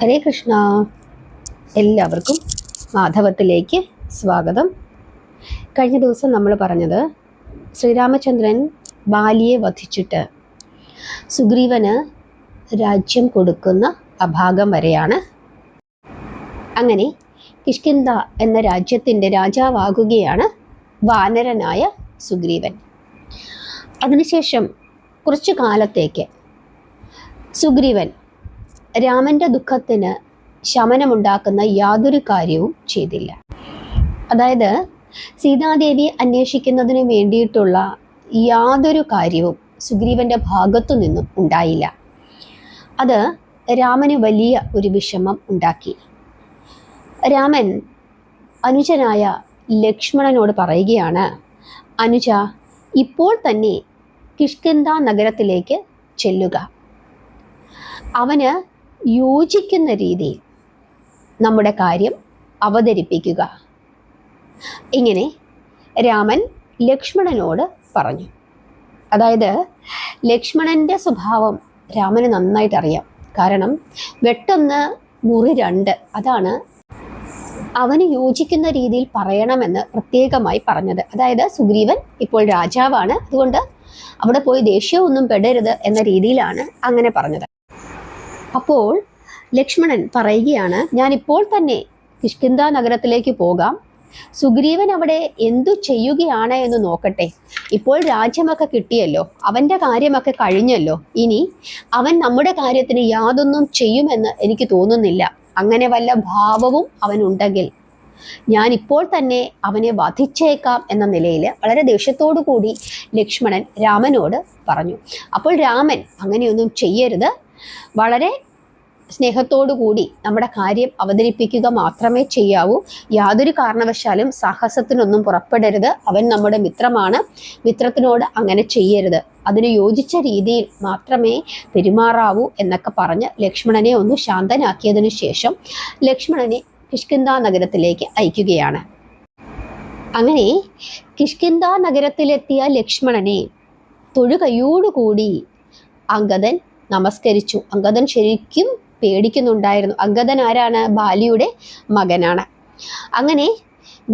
ഹരേ കൃഷ്ണ. എല്ലാവർക്കും മാധവത്തിലേക്ക് സ്വാഗതം. കഴിഞ്ഞ ദിവസം നമ്മൾ പറഞ്ഞത് ശ്രീരാമചന്ദ്രൻ ബാലിയെ വധിച്ചിട്ട് സുഗ്രീവന് രാജ്യം കൊടുക്കുന്ന അഭാഗം വരെയാണ്. അങ്ങനെ കിഷ്കിന്ധ എന്ന രാജ്യത്തിൻ്റെ രാജാവാകുകയാണ് വാനരനായ സുഗ്രീവൻ. അതിനുശേഷം കുറച്ചു കാലത്തേക്ക് സുഗ്രീവൻ രാമൻ്റെ ദുഃഖത്തിന് ശമനമുണ്ടാക്കുന്ന യാതൊരു കാര്യവും ചെയ്തില്ല. അതായത് സീതാദേവിയെ അന്വേഷിക്കുന്നതിന് വേണ്ടിയിട്ടുള്ള യാതൊരു കാര്യവും സുഗ്രീവൻ്റെ ഭാഗത്തു നിന്നും ഉണ്ടായില്ല. അത് രാമന് വലിയ ഒരു വിഷമം ഉണ്ടാക്കി. രാമൻ അനുജനായ ലക്ഷ്മണനോട് പറയുകയാണ്, അനുജ, ഇപ്പോൾ തന്നെ കിഷ്കിന്ധ നഗരത്തിലേക്ക് ചെല്ലുക. അവന് യോജിക്കുന്ന രീതിയിൽ നമ്മുടെ കാര്യം അവതരിപ്പിക്കുക. ഇങ്ങനെ രാമൻ ലക്ഷ്മണനോട് പറഞ്ഞു. അതായത് ലക്ഷ്മണൻ്റെ സ്വഭാവം രാമന് നന്നായിട്ട് അറിയാം. കാരണം വെട്ടൊന്ന് മുറി രണ്ട്, അതാണ് അവന് യോജിക്കുന്ന രീതിയിൽ പറയണമെന്ന് പ്രത്യേകമായി പറഞ്ഞത്. അതായത് സുഗ്രീവൻ ഇപ്പോൾ രാജാവാണ്, അതുകൊണ്ട് അവിടെ പോയി ദേഷ്യമൊന്നും പെടരുത് എന്ന രീതിയിലാണ് അങ്ങനെ പറഞ്ഞത്. അപ്പോൾ ലക്ഷ്മണൻ പറയുകയാണ്, ഞാനിപ്പോൾ തന്നെ കിഷ്കിന്ധ നഗരത്തിലേക്ക് പോകാം. സുഗ്രീവൻ അവിടെ എന്തു ചെയ്യുകയാണ് എന്ന് നോക്കട്ടെ. ഇപ്പോൾ രാജ്യമൊക്കെ കിട്ടിയല്ലോ, അവൻ്റെ കാര്യമൊക്കെ കഴിഞ്ഞല്ലോ. ഇനി അവൻ നമ്മുടെ കാര്യത്തിന് യാതൊന്നും ചെയ്യുമെന്ന് എനിക്ക് തോന്നുന്നില്ല. അങ്ങനെ വല്ല ഭാവവും അവനുണ്ടെങ്കിൽ ഞാനിപ്പോൾ തന്നെ അവനെ വധിച്ചേക്കാം എന്ന നിലയിൽ വളരെ ദേഷ്യത്തോടു കൂടി ലക്ഷ്മണൻ രാമനോട് പറഞ്ഞു. അപ്പോൾ രാമൻ അങ്ങനെയൊന്നും ചെയ്യരുത്, വളരെ സ്നേഹത്തോടു കൂടി നമ്മുടെ കാര്യം അവതരിപ്പിക്കുക മാത്രമേ ചെയ്യാവൂ. യാതൊരു കാരണവശാലും സാഹസത്തിനൊന്നും പുറപ്പെടരുത്. അവൻ നമ്മുടെ മിത്രമാണ്, മിത്രത്തിനോട് അങ്ങനെ ചെയ്യരുത്, അതിന് യോജിച്ച രീതിയിൽ മാത്രമേ പെരുമാറാവൂ എന്നൊക്കെ പറഞ്ഞ് ലക്ഷ്മണനെ ഒന്ന് ശാന്തനാക്കിയതിനു ശേഷം ലക്ഷ്മണനെ കിഷ്കിന്ധ നഗരത്തിലേക്ക് അയക്കുകയാണ്. അങ്ങനെ കിഷ്കിന്ധ നഗരത്തിലെത്തിയ ലക്ഷ്മണനെ തൊഴുകൈയോടുകൂടി അംഗദൻ നമസ്കരിച്ചു. അംഗദൻ ശരിക്കും പേടിക്കുന്നുണ്ടായിരുന്നു. അംഗദൻ ആരാണ്? ബാലിയുടെ മകനാണ്. അങ്ങനെ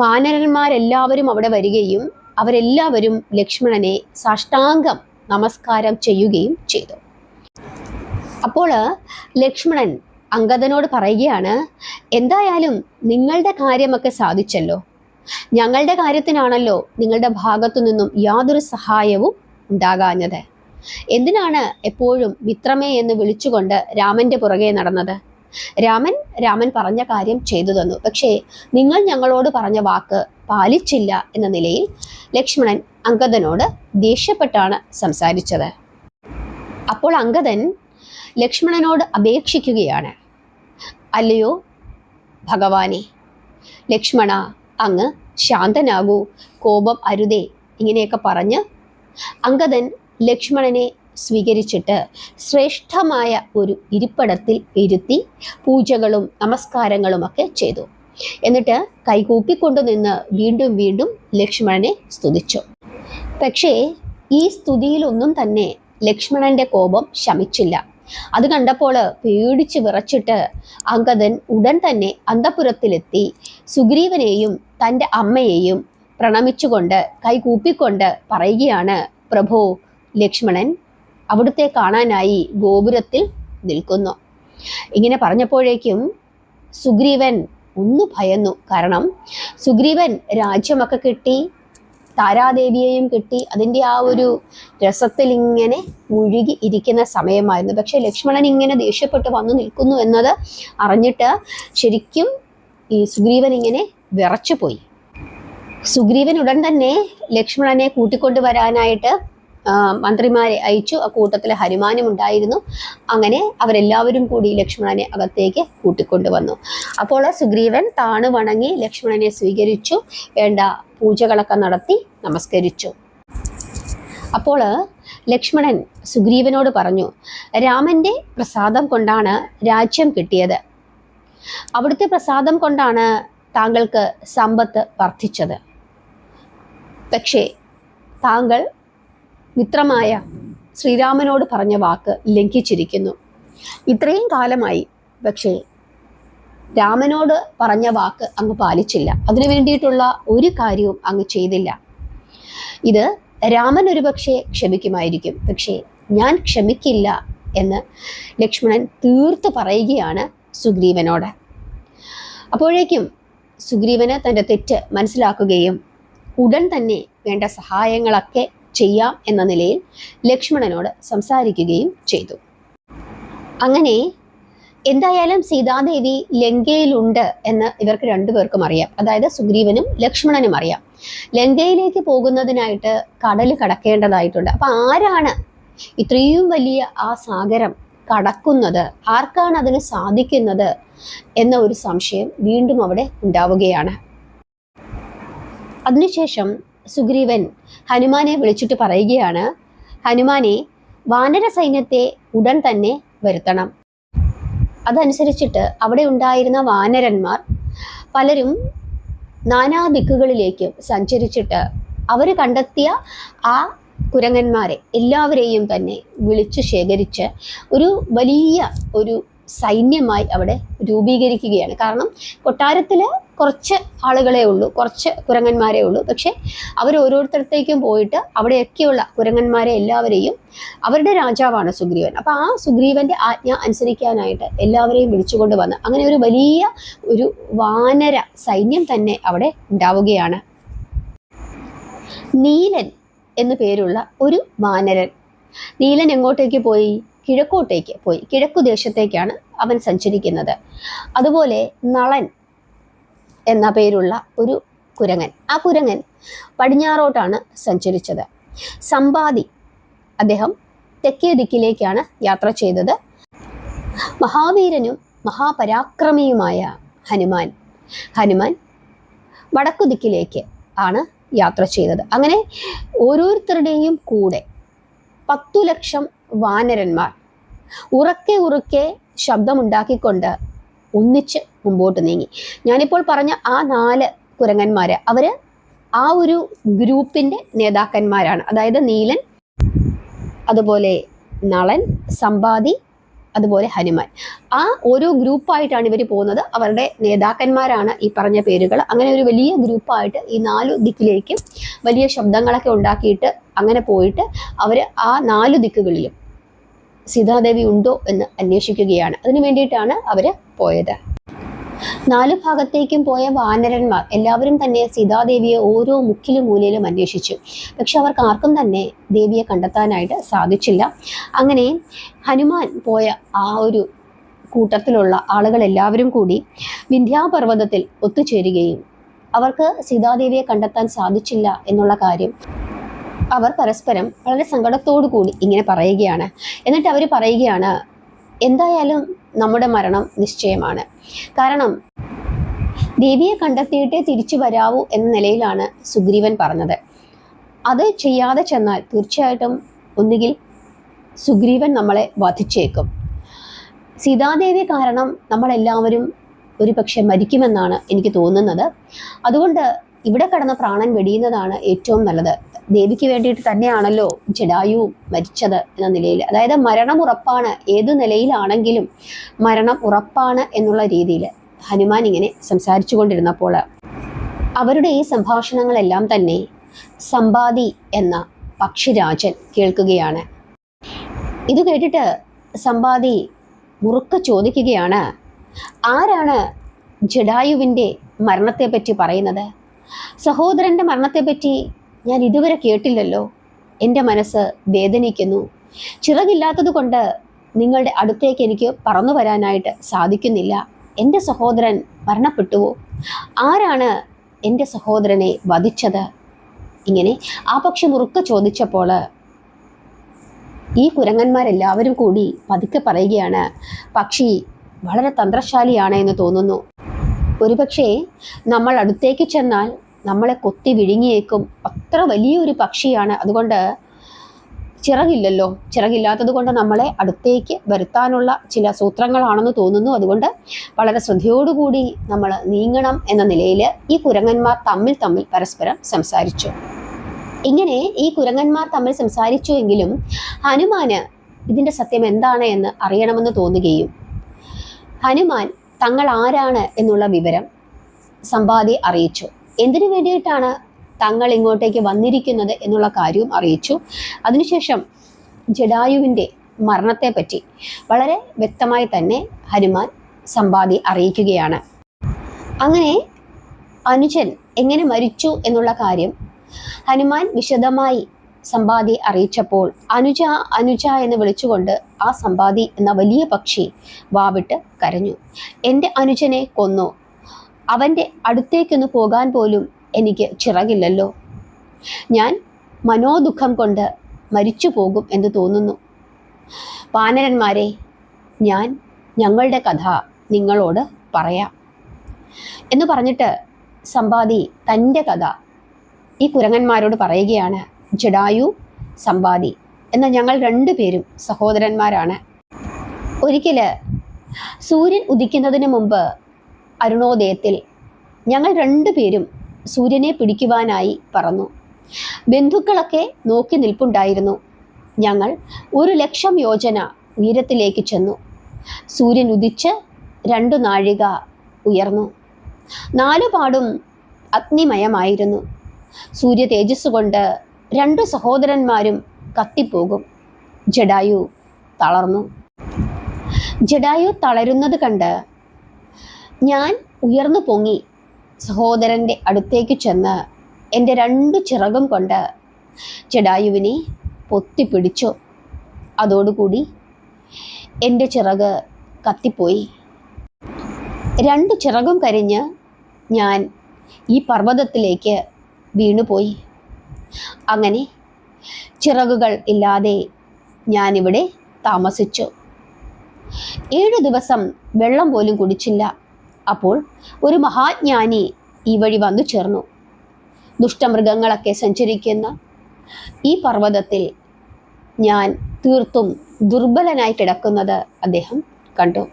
വാനരന്മാരെല്ലാവരും അവിടെ വരികയും അവരെല്ലാവരും ലക്ഷ്മണനെ സാഷ്ടാംഗം നമസ്കാരം ചെയ്യുകയും ചെയ്തു. അപ്പോൾ ലക്ഷ്മണൻ അംഗദനോട് പറയുകയാണ്, എന്തായാലും നിങ്ങളുടെ കാര്യമൊക്കെ സാധിച്ചല്ലോ. ഞങ്ങളുടെ കാര്യത്തിനാണല്ലോ നിങ്ങളുടെ ഭാഗത്തു നിന്നും യാതൊരു സഹായവും ഉണ്ടാകാഞ്ഞത്. എന്തിനാണ് എപ്പോഴും മിത്രമേ എന്ന് വിളിച്ചുകൊണ്ട് രാമൻ്റെ പുറകെ നടന്നത്? രാമൻ പറഞ്ഞ കാര്യം ചെയ്തു തന്നു, പക്ഷേ നിങ്ങൾ ഞങ്ങളോട് പറഞ്ഞ വാക്ക് പാലിച്ചില്ല എന്ന നിലയിൽ ലക്ഷ്മണൻ അംഗദനോട് ദേഷ്യപ്പെട്ടാണ് സംസാരിച്ചത്. അപ്പോൾ അംഗദൻ ലക്ഷ്മണനോട് അപേക്ഷിക്കുകയാണ്, അല്ലയോ ഭഗവാനെ, ലക്ഷ്മണ, അങ്ങ് ശാന്തനാകൂ, കോപം അരുതേ, ഇങ്ങനെയൊക്കെ പറഞ്ഞ് അംഗദൻ ലക്ഷ്മണനെ സ്വീകരിച്ചിട്ട് ശ്രേഷ്ഠമായ ഒരു ഇരിപ്പിടത്തിൽ ഇരുത്തി പൂജകളും നമസ്കാരങ്ങളുമൊക്കെ ചെയ്തു. എന്നിട്ട് കൈകൂപ്പിക്കൊണ്ടു നിന്ന് വീണ്ടും വീണ്ടും ലക്ഷ്മണനെ സ്തുതിച്ചു. പക്ഷേ ഈ സ്തുതിയിലൊന്നും തന്നെ ലക്ഷ്മണന്റെ കോപം ശമിച്ചില്ല. അത് കണ്ടപ്പോൾ പേടിച്ച് വിറച്ചിട്ട് അംഗദൻ ഉടൻ തന്നെ അന്തഃപുരത്തിലെത്തി സുഗ്രീവനെയും തൻ്റെ അമ്മയെയും പ്രണമിച്ചുകൊണ്ട് കൈകൂപ്പിക്കൊണ്ട് പറയുകയാണ്, പ്രഭോ, ലക്ഷ്മണൻ അവിടുത്തെ കാണാനായി ഗോപുരത്തിൽ നിൽക്കുന്നു. ഇങ്ങനെ പറഞ്ഞപ്പോഴേക്കും സുഗ്രീവൻ ഒന്ന് ഭയന്നു. കാരണം സുഗ്രീവൻ രാജ്യമൊക്കെ കിട്ടി, താരാദേവിയെയും കിട്ടി, അതിൻ്റെ ആ ഒരു രസത്തിൽ ഇങ്ങനെ മുഴുകി ഇരിക്കുന്ന സമയമായിരുന്നു. പക്ഷേ ലക്ഷ്മണൻ ഇങ്ങനെ ദേഷ്യപ്പെട്ട് വന്നു നിൽക്കുന്നു എന്നത് അറിഞ്ഞിട്ട് ശരിക്കും ഈ സുഗ്രീവൻ ഇങ്ങനെ വിറച്ചുപോയി. സുഗ്രീവൻ ഉടൻ തന്നെ ലക്ഷ്മണനെ കൂട്ടിക്കൊണ്ടുവരാനായിട്ട് മന്ത്രിമാരെ അയച്ചു. ആ കൂട്ടത്തിൽ ഹനുമാനും ഉണ്ടായിരുന്നു. അങ്ങനെ അവരെല്ലാവരും കൂടി ലക്ഷ്മണനെ അകത്തേക്ക് കൂട്ടിക്കൊണ്ടുവന്നു. അപ്പോൾ സുഗ്രീവൻ താണു വണങ്ങി ലക്ഷ്മണനെ സ്വീകരിച്ചു. വേണ്ട പൂജകളൊക്കെ നടത്തി നമസ്കരിച്ചു. അപ്പോൾ ലക്ഷ്മണൻ സുഗ്രീവനോട് പറഞ്ഞു, രാമൻ്റെ പ്രസാദം കൊണ്ടാണ് രാജ്യം കിട്ടിയത്. അവിടുത്തെ പ്രസാദം കൊണ്ടാണ് താങ്കൾക്ക് സമ്പത്ത് വർദ്ധിച്ചത്. പക്ഷേ താങ്കൾ മിത്രമായ ശ്രീരാമനോട് പറഞ്ഞ വാക്ക് ലംഘിച്ചിരിക്കുന്നു. ഇത്രയും കാലമായി, പക്ഷേ രാമനോട് പറഞ്ഞ വാക്ക് അങ്ങ് പാലിച്ചില്ല. അതിനു വേണ്ടിയിട്ടുള്ള ഒരു കാര്യവും അങ്ങ് ചെയ്തില്ല. ഇത് രാമൻ ഒരുപക്ഷെ ക്ഷമിക്കുമായിരിക്കും, പക്ഷേ ഞാൻ ക്ഷമിക്കില്ല എന്ന് ലക്ഷ്മണൻ തീർത്ത് പറയുകയാണ് സുഗ്രീവനോട്. അപ്പോഴേക്കും സുഗ്രീവന് തൻ്റെ തെറ്റ് മനസ്സിലാക്കുകയും ഉടൻ തന്നെ വേണ്ട സഹായങ്ങളൊക്കെ ചെയ്യാം എന്ന നിലയിൽ ലക്ഷ്മണനോട് സംസാരിക്കുകയും ചെയ്തു. അങ്ങനെ എന്തായാലും സീതാദേവി ലങ്കയിലുണ്ട് എന്ന് ഇവർക്ക് രണ്ടുപേർക്കും അറിയാം. അതായത് സുഗ്രീവനും ലക്ഷ്മണനും അറിയാം. ലങ്കയിലേക്ക് പോകുന്നതിനായിട്ട് കടൽ കടക്കേണ്ടതായിട്ടുണ്ട്. അപ്പൊ ആരാണ് ഇത്രയും വലിയ ആ സാഗരം കടക്കുന്നത്, ആർക്കാണ് അതിന് സാധിക്കുന്നത് എന്ന ഒരു സംശയം വീണ്ടും അവിടെ ഉണ്ടാവുകയാണ്. അതിനുശേഷം സുഗ്രീവൻ ഹനുമാനെ വിളിച്ചിട്ട് പറയുകയാണ്, ഹനുമാനെ, വാനര സൈന്യത്തെ ഉടൻ തന്നെ വരുത്തണം. അതനുസരിച്ചിട്ട് അവിടെ ഉണ്ടായിരുന്ന വാനരന്മാർ പലരും നാനാ ദിക്കുകളിലേക്കും സഞ്ചരിച്ചിട്ട് അവർ കണ്ടെത്തിയ ആ കുരങ്ങന്മാരെ എല്ലാവരെയും തന്നെ വിളിച്ചു ശേഖരിച്ച് ഒരു വലിയ ഒരു സൈന്യമായി അവിടെ രൂപീകരിക്കുകയാണ്. കാരണം കൊട്ടാരത്തിൽ കുറച്ച് ആളുകളെ ഉള്ളൂ, കുറച്ച് കുരങ്ങന്മാരേ ഉള്ളൂ. പക്ഷെ അവർ ഓരോരുത്തരത്തേക്കും പോയിട്ട് അവിടെയൊക്കെയുള്ള കുരങ്ങന്മാരെ എല്ലാവരെയും, അവരുടെ രാജാവാണ് സുഗ്രീവൻ, അപ്പോൾ ആ സുഗ്രീവന്റെ ആജ്ഞ അനുസരിക്കാനായിട്ട് എല്ലാവരെയും വിളിച്ചുകൊണ്ട് വന്ന് അങ്ങനെ ഒരു വലിയ ഒരു വാനര സൈന്യം തന്നെ അവിടെ ഉണ്ടാവുകയാണ്. നീലൻ എന്നു പേരുള്ള ഒരു വാനരൻ, നീലൻ എങ്ങോട്ടേക്ക് പോയി? കിഴക്കോട്ടേക്ക് പോയി. കിഴക്കു ദേശത്തേക്കാണ് അവൻ സഞ്ചരിക്കുന്നത്. അതുപോലെ നളൻ എന്ന പേരുള്ള ഒരു കുരങ്ങൻ, ആ കുരങ്ങൻ പടിഞ്ഞാറോട്ടാണ് സഞ്ചരിച്ചത്. സമ്പാദി, അദ്ദേഹം തെക്കേ ദിക്കിലേക്കാണ് യാത്ര ചെയ്തത്. മഹാവീരനും മഹാപരാക്രമിയുമായ ഹനുമാൻ വടക്കു ദിക്കിലേക്ക് ആണ് യാത്ര ചെയ്തത്. അങ്ങനെ ഓരോരുത്തരുടെയും കൂടെ 10 ലക്ഷം വാനരന്മാർ ഉറക്കെ ശബ്ദമുണ്ടാക്കിക്കൊണ്ട് ഒന്നിച്ച് മുമ്പോട്ട് നീങ്ങി. ഞാനിപ്പോൾ പറഞ്ഞ ആ 4 കുരങ്ങന്മാർ, അവർ ആ ഒരു ഗ്രൂപ്പിൻ്റെ നേതാക്കന്മാരാണ്. അതായത് നീലൻ, അതുപോലെ നളൻ, സമ്പാദി, അതുപോലെ ഹനുമാൻ. ആ ഓരോ ഗ്രൂപ്പായിട്ടാണ് ഇവർ പോകുന്നത്. അവരുടെ നേതാക്കന്മാരാണ് ഈ പറഞ്ഞ പേരുകൾ. അങ്ങനെ ഒരു വലിയ ഗ്രൂപ്പായിട്ട് ഈ 4 ദിക്കിലേക്കും വലിയ ശബ്ദങ്ങളൊക്കെ ഉണ്ടാക്കിയിട്ട് അങ്ങനെ പോയിട്ട് അവർ ആ 4 ദിക്കുകളിലും സീതാദേവി ഉണ്ടോ എന്ന് അന്വേഷിക്കുകയാണ്. അതിനു വേണ്ടിയിട്ടാണ് അവർ പോയത്. 4 ഭാഗത്തേക്കും പോയ വാനരന്മാർ എല്ലാവരും തന്നെ സീതാദേവിയെ ഓരോ മുക്കിലും മൂലയിലും അന്വേഷിച്ചു. പക്ഷെ അവർക്ക് ആർക്കും തന്നെ ദേവിയെ കണ്ടെത്താനായിട്ട് സാധിച്ചില്ല. അങ്ങനെ ഹനുമാൻ പോയ ആ ഒരു കൂട്ടത്തിലുള്ള ആളുകളെല്ലാവരും കൂടി വിന്ധ്യാപർവ്വതത്തിൽ ഒത്തുചേരുകയും അവർക്ക് സീതാദേവിയെ കണ്ടെത്താൻ സാധിച്ചില്ല എന്നുള്ള കാര്യം അവർ പരസ്പരം വളരെ സങ്കടത്തോടു കൂടി ഇങ്ങനെ പറയുകയാണ്. എന്നിട്ട് അവർ പറയുകയാണ്, എന്തായാലും നമ്മുടെ മരണം നിശ്ചയമാണ്. കാരണം ദേവിയെ കണ്ടെത്തിയിട്ടേ തിരിച്ചു വരാവൂ എന്ന നിലയിലാണ് സുഗ്രീവൻ പറഞ്ഞത്. അത് ചെയ്യാതെ ചെന്നാൽ തീർച്ചയായിട്ടും ഒന്നുകിൽ സുഗ്രീവൻ നമ്മളെ വധിച്ചേക്കും. സീതാദേവി കാരണം നമ്മളെല്ലാവരും ഒരു പക്ഷെ മരിക്കുമെന്നാണ് എനിക്ക് തോന്നുന്നത്. അതുകൊണ്ട് ഇവിടെ കടന്ന പ്രാണൻ വെടിയുന്നതാണ് ഏറ്റവും നല്ലത്. ദേവിക്ക് വേണ്ടിയിട്ട് തന്നെയാണല്ലോ ജടായു മരിച്ചത് എന്ന നിലയിൽ, അതായത് മരണം ഉറപ്പാണ്, ഏതു നിലയിലാണെങ്കിലും മരണം ഉറപ്പാണ് എന്നുള്ള രീതിയിൽ ഹനുമാൻ ഇങ്ങനെ സംസാരിച്ചു കൊണ്ടിരുന്നപ്പോൾ അവരുടെ ഈ സംഭാഷണങ്ങളെല്ലാം തന്നെ സമ്പാദി എന്ന പക്ഷിരാജൻ കേൾക്കുകയാണ്. ഇത് കേട്ടിട്ട് സമ്പാദി മുറുക്ക ചോദിക്കുകയാണ്, ആരാണ് ജടായുവിൻ്റെ മരണത്തെപ്പറ്റി പറയുന്നത്? സഹോദരൻ്റെ മരണത്തെപ്പറ്റി ഞാൻ ഇതുവരെ കേട്ടില്ലല്ലോ. എൻ്റെ മനസ്സ് വേദനിക്കുന്നു. ചിറകില്ലാത്തത് കൊണ്ട് നിങ്ങളുടെ അടുത്തേക്ക് എനിക്ക് പറന്നു വരാനായിട്ട് സാധിക്കുന്നില്ല. എൻ്റെ സഹോദരൻ മരണപ്പെട്ടുവോ? ആരാണ് എൻ്റെ സഹോദരനെ വധിച്ചത്? ഇങ്ങനെ ആ പക്ഷി മുറുക്ക ചോദിച്ചപ്പോൾ ഈ കുരങ്ങന്മാരെല്ലാവരും കൂടി പതുക്കെ പറയുകയാണ്, പക്ഷി വളരെ തന്ത്രശാലിയാണ് എന്ന് തോന്നുന്നു. ഒരുപക്ഷെ നമ്മൾ അടുത്തേക്ക് ചെന്നാൽ നമ്മളെ കൊത്തി വിഴുങ്ങിയേക്കും. അത്ര വലിയൊരു പക്ഷിയാണ്. അതുകൊണ്ട് ചിറകില്ലല്ലോ, ചിറകില്ലാത്തത് കൊണ്ട് നമ്മളെ അടുത്തേക്ക് വരുത്താനുള്ള ചില സൂത്രങ്ങളാണെന്ന് തോന്നുന്നു. അതുകൊണ്ട് വളരെ ശ്രദ്ധയോടുകൂടി നമ്മൾ നീങ്ങണം എന്ന നിലയിൽ ഈ കുരങ്ങന്മാർ തമ്മിൽ പരസ്പരം സംസാരിച്ചു. ഇങ്ങനെ ഈ കുരങ്ങന്മാർ തമ്മിൽ സംസാരിച്ചു എങ്കിലും ഹനുമാന് ഇതിൻ്റെ സത്യം എന്താണ് എന്ന് അറിയണമെന്ന് തോന്നുകയും ഹനുമാൻ തങ്ങൾ ആരാണ് എന്നുള്ള വിവരം സമ്പാദി അറിയിച്ചു. എന്തിനു വേണ്ടിയിട്ടാണ് തങ്ങൾ ഇങ്ങോട്ടേക്ക് വന്നിരിക്കുന്നത് എന്നുള്ള കാര്യവും അറിയിച്ചു. അതിനുശേഷം ജടായുവിൻ്റെ മരണത്തെപ്പറ്റി വളരെ വ്യക്തമായി തന്നെ ഹനുമാൻ സമ്പാദി അറിയിക്കുകയാണ്. അങ്ങനെ അനുജൻ എങ്ങനെ മരിച്ചു എന്നുള്ള കാര്യം ഹനുമാൻ വിശദമായി സമ്പാദി അറിയിച്ചപ്പോൾ അനുജ അനുജ എന്ന് വിളിച്ചുകൊണ്ട് ആ സമ്പാദി എന്ന വലിയ പക്ഷി വാവിട്ട് കരഞ്ഞു. എൻ്റെ അനുജനെ കൊന്നു, അവൻ്റെ അടുത്തേക്കൊന്ന് പോകാൻ പോലും എനിക്ക് ചിറകില്ലല്ലോ, ഞാൻ മനോദുഃഖം കൊണ്ട് മരിച്ചു പോകും എന്ന് തോന്നുന്നു. വാനരന്മാരെ, ഞാൻ ഞങ്ങളുടെ കഥ നിങ്ങളോട് പറയാം എന്ന് പറഞ്ഞിട്ട് സമ്പാദി തൻ്റെ കഥ ഈ കുരങ്ങന്മാരോട് പറയുകയാണ്. ജടായു, സമ്പാദി എന്ന ഞങ്ങൾ രണ്ടുപേരും സഹോദരന്മാരാണ്. ഒരിക്കൽ സൂര്യൻ ഉദിക്കുന്നതിന് മുമ്പ് അരുണോദയത്തിൽ ഞങ്ങൾ രണ്ടുപേരും സൂര്യനെ പിടിക്കുവാനായി പറന്നു. ബന്ധുക്കളൊക്കെ നോക്കി നിൽപ്പുണ്ടായിരുന്നു. ഞങ്ങൾ 1,00,000 യോജന ഉയരത്തിലേക്ക് ചെന്നു. സൂര്യൻ ഉദിച്ച് 2 നാഴിക ഉയർന്നു. 4 പാടും അഗ്നിമയമായിരുന്നു. സൂര്യ തേജസ് കൊണ്ട് 2 സഹോദരന്മാരും കത്തിപ്പോകും. ജടായു തളർന്നു. ജടായു തളരുന്നത് കണ്ട് ഞാൻ ഉയർന്നു പൊങ്ങി സഹോദരൻ്റെ അടുത്തേക്ക് ചെന്ന് എൻ്റെ 2 ചിറകും കൊണ്ട് ജടായുവിനെ പൊത്തിപ്പിടിച്ചു. അതോടുകൂടി എൻ്റെ ചിറക് കത്തിപ്പോയി. 2 ചിറകും കരിഞ്ഞ് ഞാൻ ഈ പർവ്വതത്തിലേക്ക് വീണുപോയി. അങ്ങനെ ചിറകുകൾ ഇല്ലാതെ ഞാനിവിടെ താമസിച്ചു. 7 ദിവസം വെള്ളം പോലും കുടിച്ചില്ല. അപ്പോൾ ഒരു മഹാജ്ഞാനി ഈ വഴി വന്നു ചേർന്നു. ദുഷ്ടമൃഗങ്ങളൊക്കെ സഞ്ചരിക്കുന്ന ഈ പർവ്വതത്തിൽ ഞാൻ തീർത്തും ദുർബലനായി കിടക്കുന്നത് അദ്ദേഹം കണ്ടു.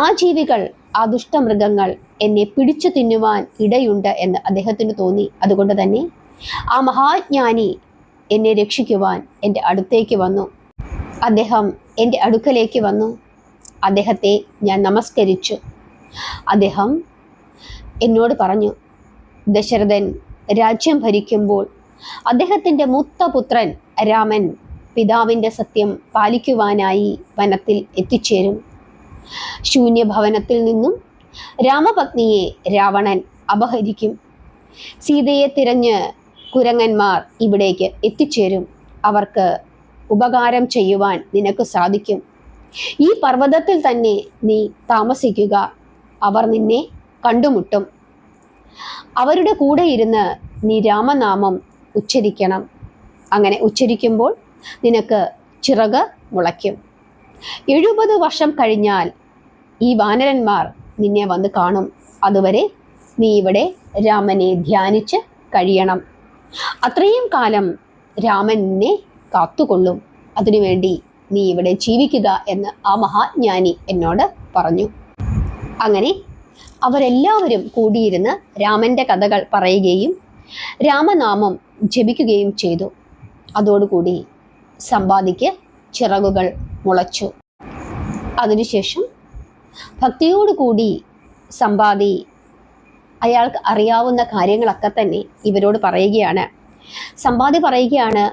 ആ ജീവികൾ, ആ ദുഷ്ടമൃഗങ്ങൾ എന്നെ പിടിച്ചു തിന്നുവാൻ ഇടയുണ്ട് എന്ന് അദ്ദേഹത്തിന് തോന്നി. അതുകൊണ്ട് തന്നെ ആ മഹാജ്ഞാനി എന്നെ രക്ഷിക്കുവാൻ എൻ്റെ അടുത്തേക്ക് വന്നു. അദ്ദേഹം എൻ്റെ അടുക്കലേക്ക് വന്നു. അദ്ദേഹത്തെ ഞാൻ നമസ്കരിച്ചു. അദ്ദേഹം എന്നോട് പറഞ്ഞു, ദശരഥൻ രാജ്യം ഭരിക്കുമ്പോൾ അദ്ദേഹത്തിൻ്റെ മൂത്തപുത്രൻ രാമൻ പിതാവിൻ്റെ സത്യം പാലിക്കുവാനായി വനത്തിൽ എത്തിച്ചേരും. ശൂന്യഭവനത്തിൽ നിന്നും രാമപത്നിയെ രാവണൻ അപഹരിക്കും. സീതയെ തിരഞ്ഞ് കുരങ്ങന്മാർ ഇവിടേക്ക് എത്തിച്ചേരും. അവർക്ക് ഉപകാരം ചെയ്യുവാൻ നിനക്ക് സാധിക്കും. ഈ പർവ്വതത്തിൽ തന്നെ നീ താമസിക്കുക. അവർ നിന്നെ കണ്ടുമുട്ടും. അവരുടെ കൂടെ ഇരുന്ന് നീ രാമനാമം ഉച്ചരിക്കണം. അങ്ങനെ ഉച്ചരിക്കുമ്പോൾ നിനക്ക് ചിറക് മുളയ്ക്കും. 70 വർഷം കഴിഞ്ഞാൽ ഈ വാനരന്മാർ നിന്നെ വന്ന് കാണും. അതുവരെ നീ ഇവിടെ രാമനെ ധ്യാനിച്ച് കഴിയണം. അത്രയും കാലം രാമൻ നിന്നെ കാത്തുകൊള്ളും. അതിനുവേണ്ടി നീ ഇവിടെ ജീവിക്കുക എന്ന് ആ മഹാജ്ഞാനി എന്നോട് പറഞ്ഞു. അങ്ങനെ അവരെല്ലാവരും കൂടിയിരുന്ന് രാമൻ്റെ കഥകൾ പറയുകയും രാമനാമം ജപിക്കുകയും ചെയ്തു. അതോടുകൂടി സമ്പാദിക്ക് ചിറകുകൾ മുളച്ചു. അതിനുശേഷം ഭക്തിയോടുകൂടി സമ്പാദി അയാൾക്ക് അറിയാവുന്ന കാര്യങ്ങളൊക്കെ തന്നെ ഇവരോട് പറയുകയാണ്. സമ്പാദി പറയുകയാണ്,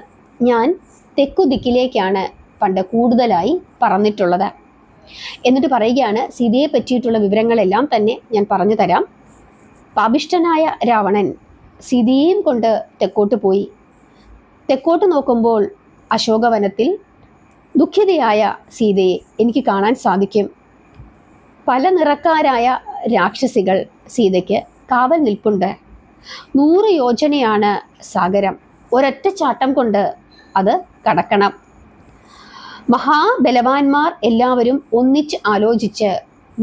ഞാൻ തെക്കു ദിക്കിലേക്കാണ് പണ്ട് കൂടുതലായി പറന്നിട്ടുള്ളത്. എന്നിട്ട് പറയുകയാണ്, സീതയെ പറ്റിയിട്ടുള്ള വിവരങ്ങളെല്ലാം തന്നെ ഞാൻ പറഞ്ഞു തരാം. പാപിഷ്ഠനായ രാവണൻ സീതയെയും കൊണ്ട് തെക്കോട്ട് പോയി. തെക്കോട്ട് നോക്കുമ്പോൾ അശോകവനത്തിൽ ദുഃഖിതയായ സീതയെ എനിക്ക് കാണാൻ സാധിക്കും. പല നിറക്കാരായ രാക്ഷസികൾ സീതയ്ക്ക് കാവൽ നിൽപ്പുണ്ട്. 100 യോജനയാണ് സാഗരം. ഒരൊറ്റ ചാട്ടം കൊണ്ട് അത് കടക്കണം. മഹാബലവാന്മാർ എല്ലാവരും ഒന്നിച്ച് ആലോചിച്ച്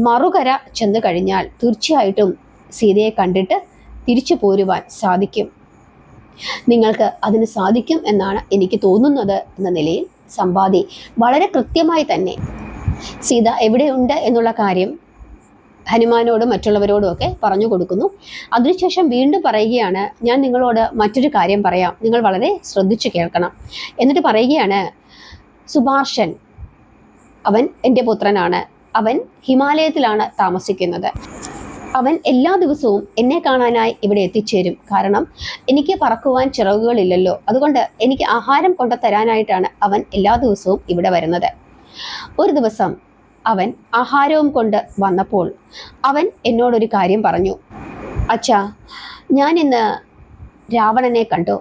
മറുകര ചെന്ന് കഴിഞ്ഞാൽ തീർച്ചയായിട്ടും സീതയെ കണ്ടിട്ട് തിരിച്ചു പോരുവാൻ സാധിക്കും. നിങ്ങൾക്ക് അതിന് സാധിക്കും എന്നാണ് എനിക്ക് തോന്നുന്നത് എന്ന നിലയിൽ സമ്പാദി വളരെ കൃത്യമായി തന്നെ സീത എവിടെയുണ്ട് എന്നുള്ള കാര്യം ഹനുമാനോടും മറ്റുള്ളവരോടും ഒക്കെ പറഞ്ഞു കൊടുക്കുന്നു. അതിനുശേഷം വീണ്ടും പറയുകയാണ്, ഞാൻ നിങ്ങളോട് മറ്റൊരു കാര്യം പറയാം, നിങ്ങൾ വളരെ ശ്രദ്ധിച്ചു കേൾക്കണം. എന്നിട്ട് പറയുകയാണ്, സുഭാർഷൻ അവൻ എൻ്റെ പുത്രനാണ്. അവൻ ഹിമാലയത്തിലാണ് താമസിക്കുന്നത്. അവൻ എല്ലാ ദിവസവും എന്നെ കാണാനായി ഇവിടെ എത്തിച്ചേരും. കാരണം എനിക്ക് പറക്കുവാൻ ചിറകുകളില്ലല്ലോ. അതുകൊണ്ട് എനിക്ക് ആഹാരം കൊണ്ടു തരാനായിട്ടാണ് അവൻ എല്ലാ ദിവസവും ഇവിടെ വരുന്നത്. ഒരു ദിവസം അവൻ ആഹാരവും കൊണ്ട് വന്നപ്പോൾ അവൻ എന്നോടൊരു കാര്യം പറഞ്ഞു. അച്ഛാ, ഞാൻ ഇന്ന് രാവണനെ കണ്ടു.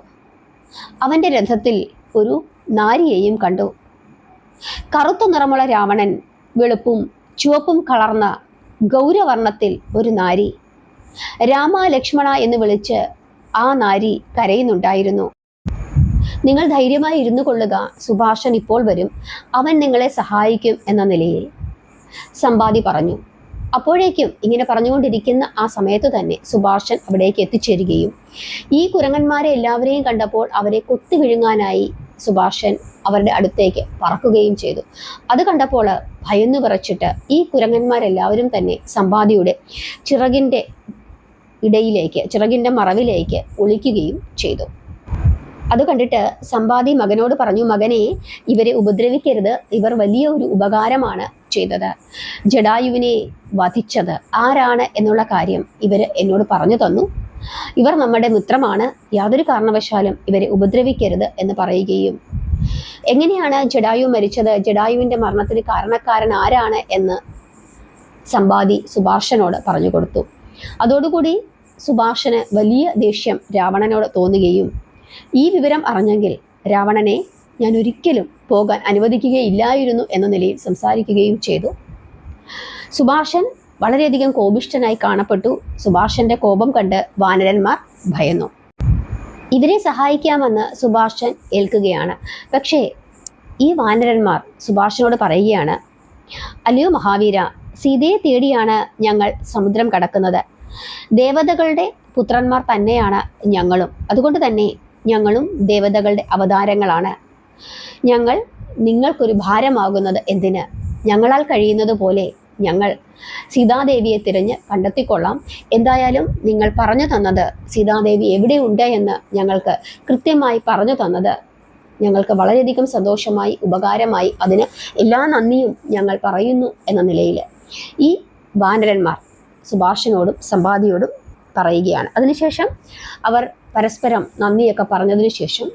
അവൻ്റെ രഥത്തിൽ ഒരു നാരിയെയും കണ്ടു. കറുത്ത നിറമുള്ള രാവണൻ, വെളുപ്പും ചുവപ്പും കളർന്ന ഗൗരവർണ്ണത്തിൽ ഒരു നാരി. രാമ ലക്ഷ്മണ എന്ന് വിളിച്ച് ആ നാരി കരയുന്നുണ്ടായിരുന്നു. നിങ്ങൾ ധൈര്യമായി ഇരുന്നു കൊള്ളുക, സുഭാഷൻ ഇപ്പോൾ വരും, അവൻ നിങ്ങളെ സഹായിക്കും എന്ന നിലയിൽ സമ്പാദി പറഞ്ഞു. അപ്പോഴേക്കും ഇങ്ങനെ പറഞ്ഞുകൊണ്ടിരിക്കുന്ന ആ സമയത്ത് തന്നെ സുഭാഷൻ അവിടേക്ക് എത്തിച്ചേരുകയും ഈ കുരങ്ങന്മാരെ എല്ലാവരെയും കണ്ടപ്പോൾ അവരെ കൊത്തി വിഴുങ്ങാനായി സുഭാഷൻ അവരുടെ അടുത്തേക്ക് പറക്കുകയും ചെയ്തു. അത് കണ്ടപ്പോൾ ഭയന്നു വിറച്ചിട്ട് ഈ കുരങ്ങന്മാരെല്ലാവരും തന്നെ സമ്പാദിയുടെ ചിറകിൻ്റെ ഇടയിലേക്ക്, ചിറകിൻ്റെ മറവിലേക്ക് ഒളിക്കുകയും ചെയ്തു. അത് കണ്ടിട്ട് സമ്പാദി മകനോട് പറഞ്ഞു, മകനെ, ഇവരെ ഉപദ്രവിക്കരുത്, ഇവർ വലിയ ഒരു ഉപകാരമാണ് ചെയ്തത്. ജടായുവിനെ വധിച്ചത് ആരാണ് എന്നുള്ള കാര്യം ഇവർ എന്നോട് പറഞ്ഞു തന്നു. ഇവർ നമ്മുടെ മിത്രമാണ്, യാതൊരു കാരണവശാലും ഇവരെ ഉപദ്രവിക്കരുത് എന്ന് പറയുകയും എങ്ങനെയാണ് ജടായു മരിച്ചത്, ജടായുവിൻ്റെ മരണത്തിന് കാരണക്കാരൻ ആരാണ് എന്ന് സമ്പാദി സുഭാഷനോട് പറഞ്ഞു കൊടുത്തു. അതോടുകൂടി സുഭാഷന് വലിയ ദേഷ്യം രാവണനോട് തോന്നുകയും ഈ വിവരം അറിഞ്ഞെങ്കിൽ രാവണനെ ഞാൻ ഒരിക്കലും പോകാൻ അനുവദിക്കുകയില്ലായിരുന്നു എന്ന നിലയിൽ സംസാരിക്കുകയും ചെയ്തു. സുഭാഷൻ വളരെയധികം കോപിഷ്ഠനായി കാണപ്പെട്ടു. സുഭാഷന്റെ കോപം കണ്ട് വാനരന്മാർ ഭയന്നു. ഇവരെ സഹായിക്കാമെന്ന് സുഭാഷൻ ഏൽക്കുകയാണ്. പക്ഷേ ഈ വാനരന്മാർ സുഭാഷനോട് പറയുകയാണ്, അല്ലയോ മഹാവീര, സീതയെ തേടിയാണ് ഞങ്ങൾ സമുദ്രം കടക്കുന്നത്. ദേവതകളുടെ പുത്രന്മാർ തന്നെയാണ് ഞങ്ങളും. അതുകൊണ്ട് തന്നെ ഞങ്ങളും ദേവതകളുടെ അവതാരങ്ങളാണ്. ഞങ്ങൾ നിങ്ങൾക്കൊരു ഭാരമാകുന്നത് എന്തിന്? ഞങ്ങളാൽ കഴിയുന്നത് പോലെ ഞങ്ങൾ സീതാദേവിയെ തിരഞ്ഞ് കണ്ടെത്തിക്കൊള്ളാം. എന്തായാലും നിങ്ങൾ പറഞ്ഞു തന്നത്, സീതാദേവി എവിടെയുണ്ട് എന്ന് ഞങ്ങൾക്ക് കൃത്യമായി പറഞ്ഞു തന്നത് ഞങ്ങൾക്ക് വളരെയധികം സന്തോഷമായി, ഉപകാരമായി. അതിന് എല്ലാ നന്ദിയും ഞങ്ങൾ പറയുന്നു എന്ന നിലയിൽ ഈ വാനരന്മാർ സുഭാഷനോടും സമ്പാദിയോടും പറയുകയാണ്. അതിനുശേഷം അവർ പരസ്പരം നന്ദിയൊക്കെ പറഞ്ഞതിന് ശേഷം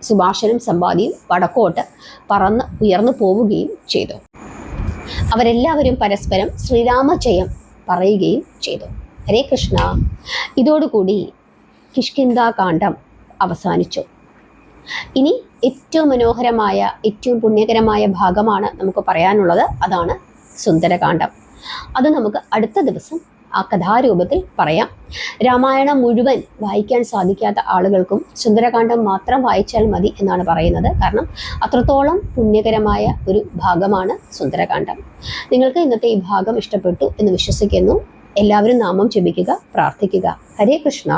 സുഭാഷനും സമ്പാദിയും വടക്കോട്ട് പറന്ന് ഉയർന്നു പോവുകയും ചെയ്തു. അവരെല്ലാവരും പരസ്പരം ശ്രീരാമജയം പറയുകയും ചെയ്തു. ഹരേ കൃഷ്ണ. ഇതോടുകൂടി കിഷ്കിന്ധാകാന്ഡം അവസാനിച്ചു. ഇനി ഏറ്റവും മനോഹരമായ, ഏറ്റവും പുണ്യകരമായ ഭാഗമാണ് നമുക്ക് പറയാനുള്ളത്. അതാണ് സുന്ദരകാന്ഡം. അത് നമുക്ക് അടുത്ത ദിവസം ആ കഥാരൂപത്തിൽ പറയാം. രാമായണം മുഴുവൻ വായിക്കാൻ സാധിക്കാത്ത ആളുകൾക്കും സുന്ദരകാന്ഡം മാത്രം വായിച്ചാൽ മതി എന്നാണ് പറയുന്നത്. കാരണം അത്രത്തോളം പുണ്യകരമായ ഒരു ഭാഗമാണ് സുന്ദരകാന്ഡം. നിങ്ങൾക്ക് ഇന്നത്തെ ഈ ഭാഗം ഇഷ്ടപ്പെട്ടു എന്ന് വിശ്വസിക്കുന്നു. എല്ലാവരും നാമം ജപിക്കുക, പ്രാർത്ഥിക്കുക. ഹരേ കൃഷ്ണ.